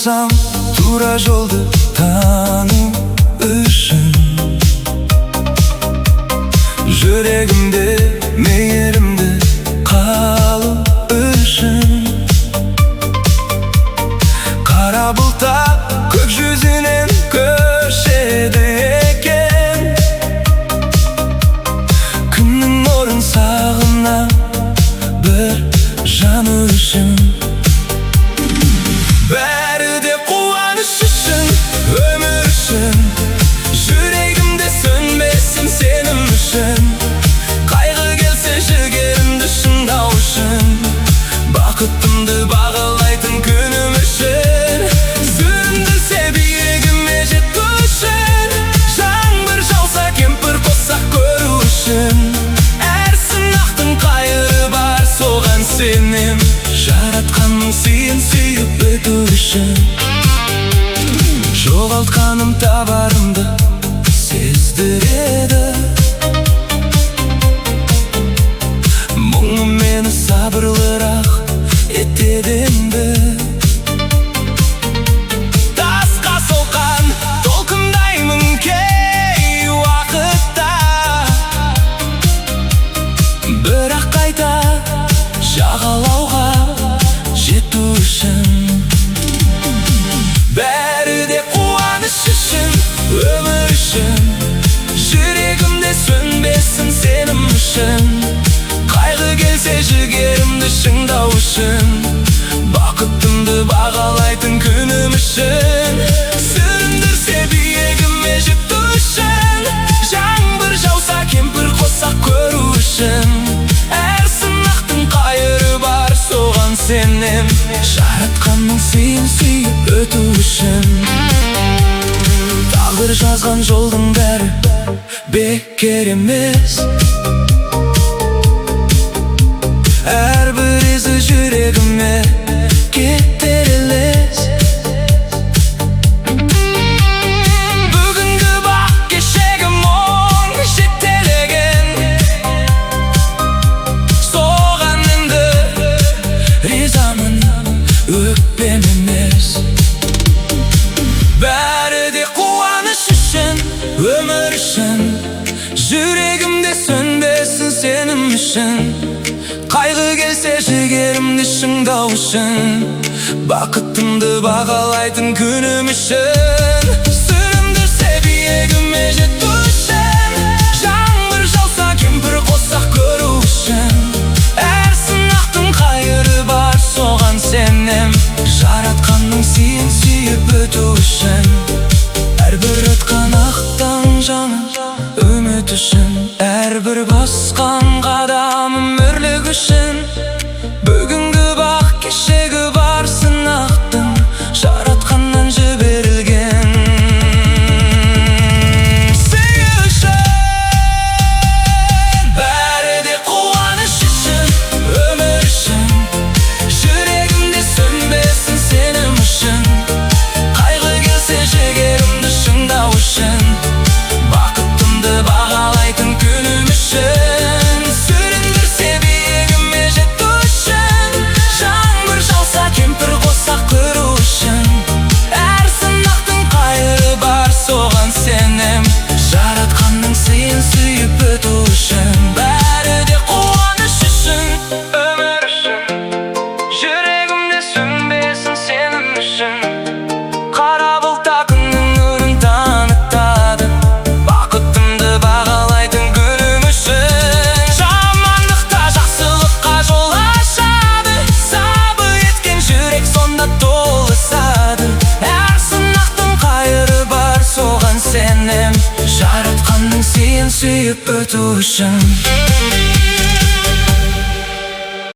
болсам, тура жолды тану үшін. Жүрегімде мейірімді қалу үшін. Қара бұлттар көк жүзінен көшеді екен. Күннің нұрын сағынам бір жан үшін. Бәрі де қуаныш үшін, өмір үшін. Жүрегімде сөнбесін сенім үшін. Қайғы келсе жігерімді шыңдау үшін. Бақытымды бағалайтын күнім үшін. Сүріндірсе биігіме жету үшін. Жаңбыр жауса кемпір қоссақ көру үшін. Әр сынақтың қайыры бар, соған сенем. Жаратқанның сыйын сүйіп өту үшін. Жоғалтқаным табарымды сездіреді. Мұңым мені сабырлырақ етеді енді. Тасқа соққан толқындаймын кей уақытта. Бірақ қайта жағалауға жету үшін. Бәрі де қуаныш үшін, өмір үшін. Жүрегімде сөнбесін сенім үшін. Қайғы келсе жігерімді шыңдау үшін. Бақытымды бағалайтын күнім үшін. Сүріндірсе биігіме жету үшін. Жаңбыр жауса кемпір қоссақ көру үшін. Әр сынақтың қайыры бар, соған сенем. Жаратқанның сыйын сүйіп өту үшін. Тағдыр жазған жолдың бәрі бекер емес. Әрбір ізі жүрегіме кетер елес. Бүгінгі бақ кешегі мұң жетелеген. Соған енді ризамын, өкпем емес. Бәрі де қуаныш үшін, өмір үшін. Жүрегімде сөнбесін сенім үшін. Қайғы келсе жігерімді шыңдау үшін. Бақытымды бағалайтын күнім үшін. Сүріндірсе биігіме жету үшін. Жаңбыр жауса кемпір қоссақ көру үшін. Әр сынақтың қайыры бар, соған сенем. Жаратқанның сыйын сүйіп өту үшін. Әрбір өтқан ақтан жаңа үміт үшін. Әрбір басқан қадамым өрлік үшін. Бүгінгі бақ кешегі бар сынақтың жаратқаннан жіберілген сый үшін. Бәрі де қуаныш үшін, өмір үшін. Жүрегімде сөнбесін сенім үшін. Қайғы келсе жігерімді шыңдау үшін. Бақытымды бағалайтын күнім үшін. Сүріндірсе биігіме жету үшін. Жаңбыр жауса кемпір қоссақ көру үшін. Әр сынақтың қайыры бар, соған сенем. Жаратқанның сыйын сүйіп өту үшін. Бәрі де қуаныш үшін, өмір үшін. Жүрегімде сөнбесін сенім үшін. Қара бұлтта күннің нұрын танытады. Бақытымды бағалайтын күнім үшін. Жамандықта жақсылыққа жол ашады. Сабы еткен жүрек сонда толысады. Әр сынақтың қайыры бар, соған сенем. Жаратқанның сыйын сүйіп өту үшін.